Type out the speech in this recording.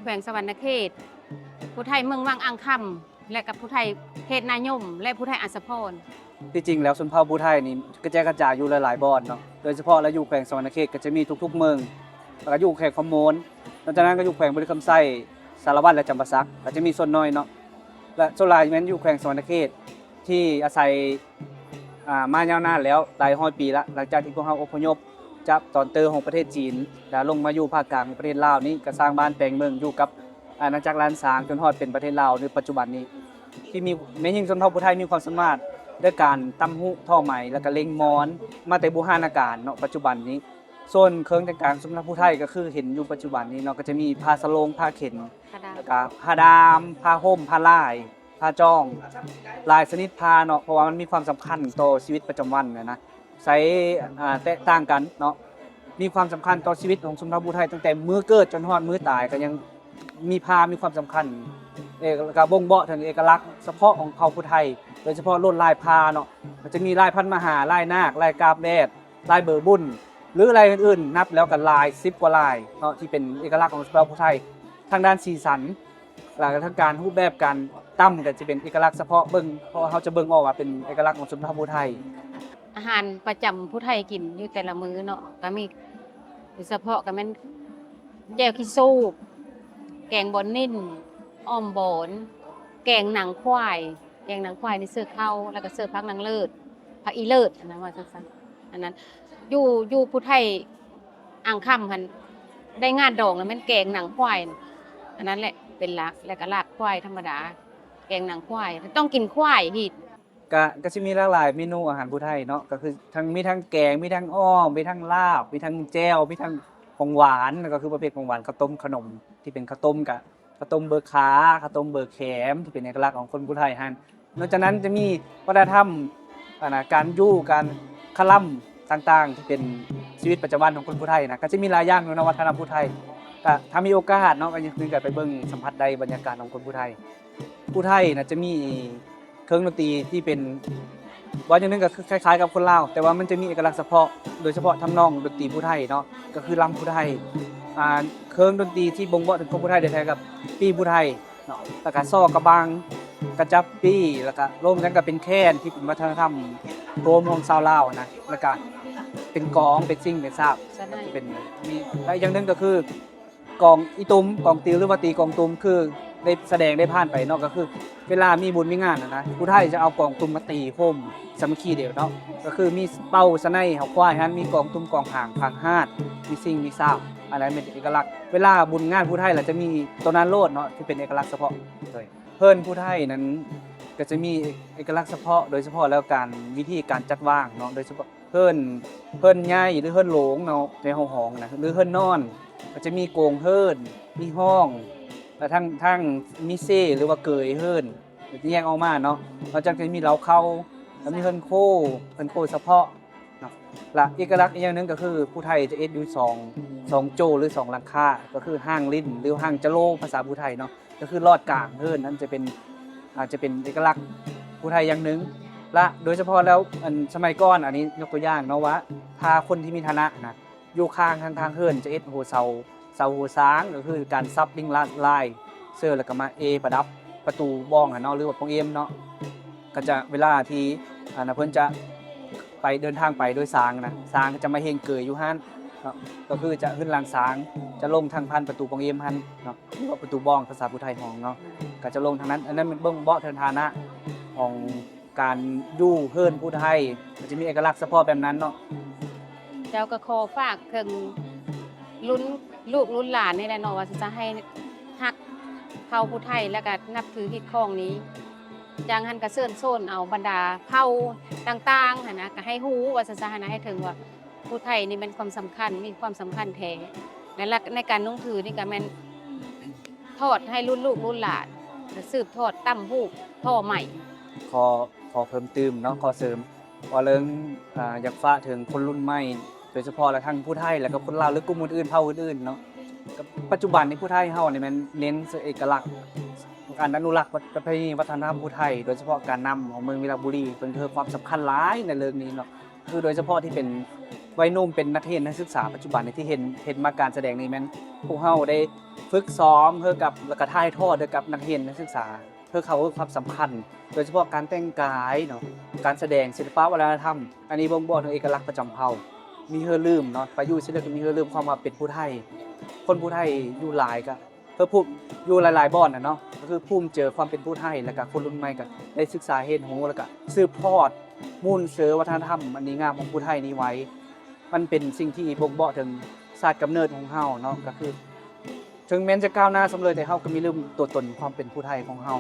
แขวงสวรรณเขตผู้ไทยเมืองวังอ่างคำและกับผู้ไทยเขตนายมและผู้ไทยอัศพรที่จริงแล้วชนเผ่าผู้ไทยนี่กระจายกระจายอยู่หลายๆบ่อนเนาะโดยเฉพาะแล้วอยู่แขวงสวรรณเขตก็จะมีทุกๆเมืองแล้วก็อยู่แขวงคำโมนนอกจากนั้นก็อยู่แขวงบริคำไส้สารวัตรและจำปาสักก็จะมีส่วนน้อยเนาะและส่วนหลายแม้นอยู่แขวงสวรรณเขตที่อาศัยมายาวนานแล้วหลายร้อยปีละหลังจากที่พวกเขาอพยพจากตอนเตอของประเทศจีนแล้วลงมาอยู่ภาคกลางของประเทศลาวนี่ก็สร้างบ้านแปลงเมืองอยู่กับอาณาจักรล้านสางจนฮอดเป็นประเทศลาวในปัจจุบันนี้ที่มีแม้ยิ่งชนเผ่าผู้ไทยมีความสามารถด้วยการตำหุท่อไหมแล้วก็เล็งม้อนมาแต่โบราณกาลเนาะปัจจุบันนี้ส่วนเครื่องแต่งกายสำหรับผู้ไทยก็คือเห็นอยู่ปัจจุบันนี้เนาะก็จะมีผ้าสโลงผ้าเข็นแล้วก็ผ้าดามผ้าห่มผ้าลายผ้าจ้องลายชนิดผ้าเนาะเพราะว่ามันมีความสำคัญต่อชีวิตประจำวันนะใช้แตกต่างกันเนาะมีความสำคัญต่อชีวิตของชนเผ่าผู้ไทยตั้งแต่มื้อเกิดจนฮอดมื้อตายก็ยังมีผ้ามีความสำคัญก็บ่งบอกถึงเอกลักษณ์เฉพาะของเผ่าผู้ไทยโดยเฉพาะลวดลายผ้าเนาะมันจะมีลายพันมหาลายนาคลายกาบแดดลายเบอร์บุญหรือลายอื่นๆนับแล้วกันลาย10กว่าลายเนาะที่เป็นเอกลักษณ์ของชนเผ่าผู้ไทยทางด้านสีสันหลักทางการรูปแบบการตั้มก็จะเป็นเอกลักษณ์เฉพาะเบิ่งเพราะเขาจะเบิ่งออกว่าเป็นเอกลักษณ์ของชนเผ่าผู้ไทยอาหารประจำผู้ไทยกินอยู่แต่ละมื้อเนาะก็มีโดยเฉพาะก็แม่นแจ่วขี้สูบแกงบอนนิ่นอ้อมบอนแกงหนังควายแกงหนังควายนี่เสิร์ฟข้าวแล้วก็เสิร์ฟผักนางเลิศผักอีเลิศอันนั้นว่าซั่นๆอันนั้นอยู่ผู้ไทยอ่างค่ำหั่นได้งานดองแล้วแม่นแกงหนังควายอันนั้นแหละเป็นหลักแล้วก็ลาบควายธรรมดาแกงหนังควายต้องกินควายฮีดก็จะมีหลากหลายเมนูอาหารผู้ไทยเนาะก็คือมีทั้งแกงมีทั้งอ้อมมีทั้งลาบมีทั้งแจ่วมีทั้งของหวานแล้วก็คือประเภทของหวานข้าวต้มขนมที่เป็นข้าวต้มกับข้าวต้มเบอร์ขาข้าวต้มเบอร์แขมที่เป็นเอกลักษณ์ของคนผู้ไทยฮั่นนอกจากนั้นจะมีวัฒนธรรมการอยู่การคลั่มต่างๆที่เป็นชีวิตประจำวันของคนผู้ไทยนะก็จะมีหลายอย่างในวัฒนธรรมผู้ไทยก็ถ้ามีโอกาสเนาะก็ยังคือไปเบิ่งสัมผัสได้บรรยากาศของคนผู้ไทยนะจะมีเครื่องดนตรีที่เป็นว่าอย่างนึงก็คล้ายๆกับคนลาวแต่ว่ามันจะมีเอกลักษณ์เฉพาะโดยเฉพาะทำนองดนตรีผู้ไทยเนาะก็คือลำผู้ไทยเครื่องดนตรีที่บ่งบอกถึงคนผู้ไทยแท้ๆกับปี้ผู้ไทยเนาะแล้วก็ซ้อกระบังกระจับปี้แล้วก็รวมกันก็เป็นแคนที่เป็นวัฒนธรรมโรมของชาวลาวนะแล้วก็เป็นกลองเป็นซิ่งเป็นซาบที่เป็นมีและอย่างนึงก็คือกลองอีตุ้มกลองตีหรือว่าตีกลองตุ้มคือได้แสดงได้ผ่านไปเนาะก็คือเวลามีบุญมีงานนะผู้ไทยจะเอากลองตุ้มมาตีโฮมสามัคคีเดียวเนาะก็คือมีเป้าสะไนเฮาควายฮั่นมีกลองตุ้มกลองหางพังฮาดมีซิ่งมีซาบอะไรเป็นเอกลักษณ์เวลาบุญงานผู้ไทยเราจะมีตัวนั้นโลดเนาะที่เป็นเอกลักษณ์เฉพาะเลยเพิ่นผู้ไทยนั้นก็จะมีเอกลักษณ์เฉพาะโดยเฉพาะแล้วการวิธีการจัดวางเนาะโดยเฉพาะเพิ่นใหญ่หรือเพิ่นโหลงเนาะในห้องนะหรือเพิ่นนอนก็จะมีโกงเพิ่นมีห้องและทั้งมิเซ่หรือว่าเกยเพิ่นจะแยกออกมาเนาะเราจะมีเหลาเข้าแล้วมีเพิ่นโคเฉพาะเนาะและเอกลักษณ์อีกอย่างนึงก็คือผู้ไทยจะเอ็ดอยู่2โจหรือ2หลังคาก็คือห้างลิ้นหรือห้างจะโลภาษาผู้ไทยเนาะก็คือลอดกลางเพิ่นนั่นจะเป็นอาจจะเป็นเอกลักษณ์ผู้ไทยอย่างนึงและโดยเฉพาะแล้วสมัยก่อนอันนี้ยกตัวอย่างเนาะว่าถ้าคนที่มีฐานะนะอยู่ข้างทางเฮิรนจะเอ็ดโหเสาหัวช้างก็คือการซับลิงลายเสื้อแล้วก็มาประดับประตูบ้องเนาะหรือว่าปงเอ็มเนาะก็จะเวลาที่เพิ่นจะไปเดินทางไปโดยสางนะสางก็จะมาเฮงเกยอยู่หั่นเนาะก็คือจะขึ้นหลังสางจะลงทางพันประตูปงเอ็มหั่นเนาะหรือว่าประตูบ้องภาษาผู้ไทยฮ้องเนาะก็จะลงทางนั้นอันนั้นเป็นเบิ่งเบาะฐานะของการอยู่เฮิรนผู้ไทยมันจะมีเอกลักษณ์เฉพาะแบบนั้นเนาะเจ้าก็ขอฝากถึงลุ้นลูกลุ้นหลานนี่แหละเนาะว่าจะให้ฮักเผ่าผู้ไทยแล้วก็นับถือฮิตของนี้จังหันก็เชิญโซนเอาบรรดาเผ่าต่างๆหั่นนะก็ให้ฮู้ว่าจะให้ถึงว่าผู้ไทยนี่เป็นความสำคัญมีความสำคัญแท้และในการนุ่งถือนี่ก็แม่นทอดให้รุ่นลูกรุ่นหลานสืบทอดตั้มฮูกท่อใหม่ขอเพิ่มเติมเนาะขอเสริมเรื่องอยากฝากถึงคนรุ่นใหม่โดยเฉพาะและทั้งผู้ไทยแล้วก็คนลาวหรือกลุ่มอื่นๆเผ่าอื่นๆเนาะปัจจุบันนี้ผู้ไทยเฮานี่มันเน้นเอกลักษณ์การอนุรักษ์ประเพณีวัฒนธรรมผู้ไทยโดยเฉพาะการนำของเมืองวีระบุรีเป็นความสำคัญหลายในเรื่องนี้เนาะคือโดยเฉพาะที่เป็น วัยหนุ่มเป็นนักเรียนนักศึกษาปัจจุบันที่เห็นมาการแสดงนี้แม่นพวกเฮาได้ฝึกซ้อมเพื่อกับแล้วก็ถ่ายทอดให้กับนักเรียนนักศึกษาเพื่อเขาความสำคัญโดยเฉพาะการแต่งกายเนาะการแสดงศิลปะวัฒนธรรมอันนี้บ่งบอกถึงเอกลักษณ์ประจำเผ่ามีเฮือลืมเนาะไปอยู่ซิแล้วก็มีเฮือลืมความว่าเป็นผู้ไทยคนผู้ไทยอยู่หลายก็เพื่อพูดอยู่หลายๆบ่อนน่ะเนาะก็คือภูมิเจอความเป็นผู้ไทยแล้วก็คนรุ่นใหม่ก็ได้ศึกษาเรียนรู้แล้วก็สืบทอดมูลเสือวัฒนธรรมอันนี้งามของผู้ไทยนี้ไว้ มันเป็นสิ่งที่บ่งบอกถึงศาสตร์กำเนิดของเฮาเนาะก็คือถึงแม้จะก้าวหน้าสำเร็จแต่เฮาก็มีลืมตัวตนความเป็นผู้ไทยของเฮา